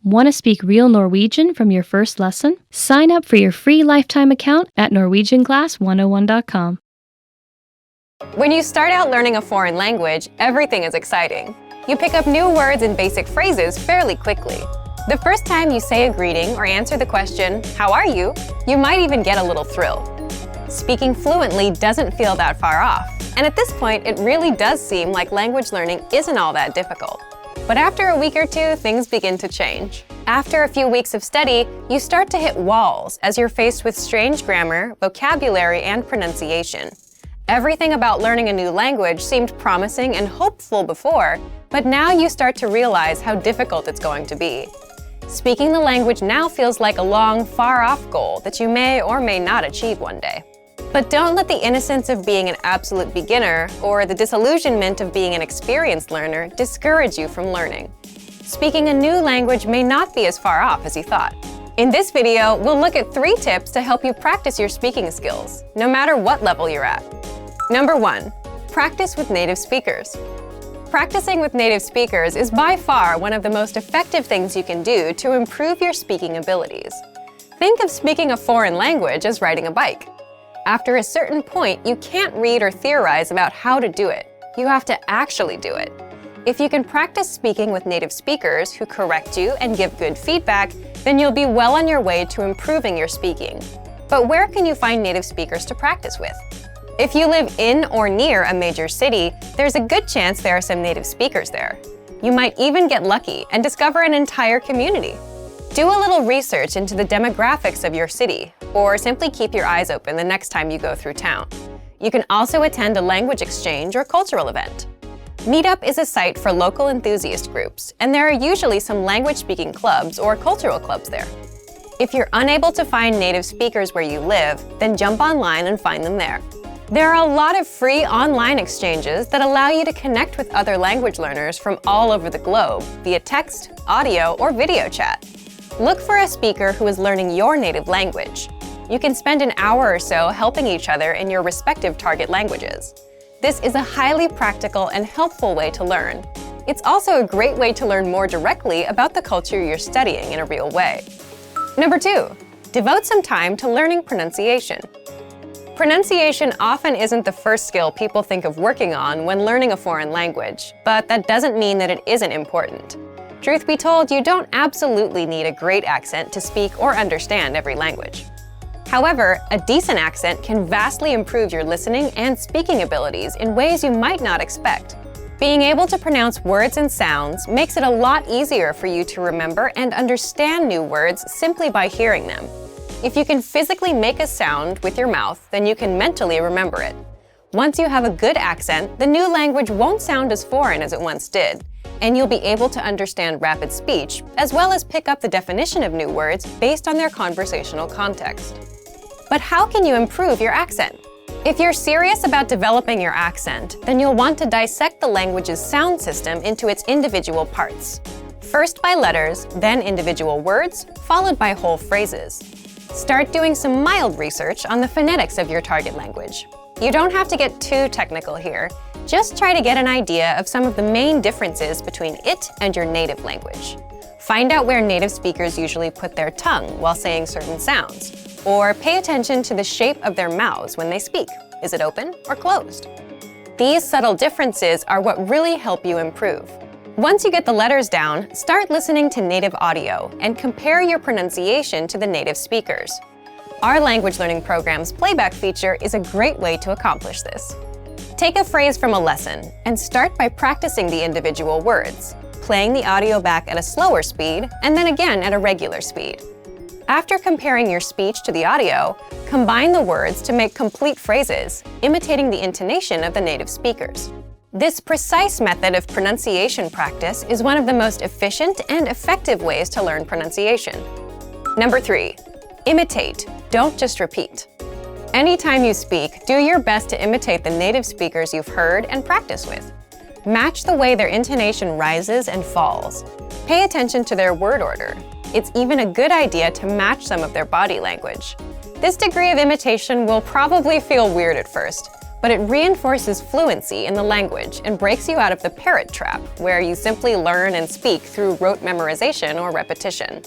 Want to speak real Norwegian from your first lesson? Sign up for your free lifetime account at norwegianclass101.com. When you start out learning a foreign language, everything is exciting. You pick up new words and basic phrases fairly quickly. The first time you say a greeting or answer the question, "How are you?" you might even get a little thrill. Speaking fluently doesn't feel that far off, and at this point, it really does seem like language learning isn't all that difficult. But after a week or two, things begin to change. After a few weeks of study, you start to hit walls as you're faced with strange grammar, vocabulary, and pronunciation. Everything about learning a new language seemed promising and hopeful before, but now you start to realize how difficult it's going to be. Speaking the language now feels like a long, far-off goal that you may or may not achieve one day. But don't let the innocence of being an absolute beginner or the disillusionment of being an experienced learner discourage you from learning. Speaking a new language may not be as far off as you thought. In this video, we'll look at 3 tips to help you practice your speaking skills, no matter what level you're at. Number 1, practice with native speakers. Practicing with native speakers is by far one of the most effective things you can do to improve your speaking abilities. Think of speaking a foreign language as riding a bike. After a certain point, you can't read or theorize about how to do it. You have to actually do it. If you can practice speaking with native speakers who correct you and give good feedback, then you'll be well on your way to improving your speaking. But where can you find native speakers to practice with? If you live in or near a major city, there's a good chance there are some native speakers there. You might even get lucky and discover an entire community. Do a little research into the demographics of your city, or simply keep your eyes open the next time you go through town. You can also attend a language exchange or cultural event. Meetup is a site for local enthusiast groups, and there are usually some language-speaking clubs or cultural clubs there. If you're unable to find native speakers where you live, then jump online and find them there. There are a lot of free online exchanges that allow you to connect with other language learners from all over the globe via text, audio, or video chat. Look for a speaker who is learning your native language. You can spend an hour or so helping each other in your respective target languages. This is a highly practical and helpful way to learn. It's also a great way to learn more directly about the culture you're studying in a real way. Number 2, devote some time to learning pronunciation. Pronunciation often isn't the first skill people think of working on when learning a foreign language, but that doesn't mean that it isn't important. Truth be told, you don't absolutely need a great accent to speak or understand every language. However, a decent accent can vastly improve your listening and speaking abilities in ways you might not expect. Being able to pronounce words and sounds makes it a lot easier for you to remember and understand new words simply by hearing them. If you can physically make a sound with your mouth, then you can mentally remember it. Once you have a good accent, the new language won't sound as foreign as it once did, and you'll be able to understand rapid speech, as well as pick up the definition of new words based on their conversational context. But how can you improve your accent? If you're serious about developing your accent, then you'll want to dissect the language's sound system into its individual parts. First by letters, then individual words, followed by whole phrases. Start doing some mild research on the phonetics of your target language. You don't have to get too technical here. Just try to get an idea of some of the main differences between it and your native language. Find out where native speakers usually put their tongue while saying certain sounds, or pay attention to the shape of their mouths when they speak. Is it open or closed? These subtle differences are what really help you improve. Once you get the letters down, start listening to native audio and compare your pronunciation to the native speakers. Our language learning program's playback feature is a great way to accomplish this. Take a phrase from a lesson and start by practicing the individual words, playing the audio back at a slower speed and then again at a regular speed. After comparing your speech to the audio, combine the words to make complete phrases, imitating the intonation of the native speakers. This precise method of pronunciation practice is one of the most efficient and effective ways to learn pronunciation. Number 3, imitate, don't just repeat. Anytime you speak, do your best to imitate the native speakers you've heard and practice with. Match the way their intonation rises and falls. Pay attention to their word order. It's even a good idea to match some of their body language. This degree of imitation will probably feel weird at first, but it reinforces fluency in the language and breaks you out of the parrot trap, where you simply learn and speak through rote memorization or repetition.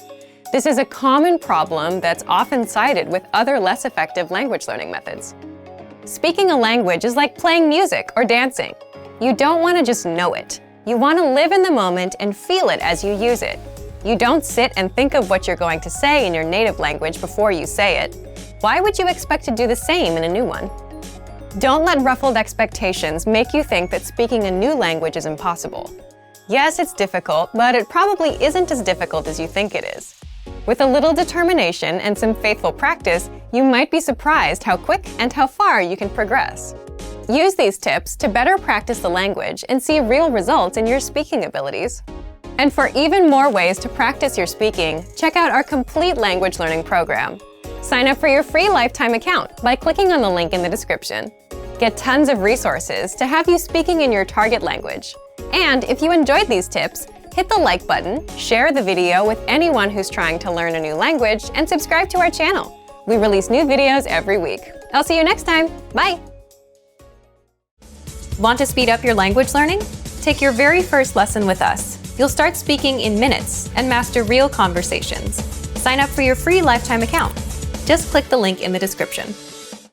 This is a common problem that's often cited with other less effective language learning methods. Speaking a language is like playing music or dancing. You don't want to just know it. You want to live in the moment and feel it as you use it. You don't sit and think of what you're going to say in your native language before you say it. Why would you expect to do the same in a new one? Don't let ruffled expectations make you think that speaking a new language is impossible. Yes, it's difficult, but it probably isn't as difficult as you think it is. With a little determination and some faithful practice, you might be surprised how quick and how far you can progress. Use these tips to better practice the language and see real results in your speaking abilities. And for even more ways to practice your speaking, check out our complete language learning program. Sign up for your free lifetime account by clicking on the link in the description. Get tons of resources to have you speaking in your target language. And if you enjoyed these tips, hit the like button, share the video with anyone who's trying to learn a new language, and subscribe to our channel. We release new videos every week. I'll see you next time. Bye! Want to speed up your language learning? Take your very first lesson with us. You'll start speaking in minutes and master real conversations. Sign up for your free lifetime account. Just click the link in the description.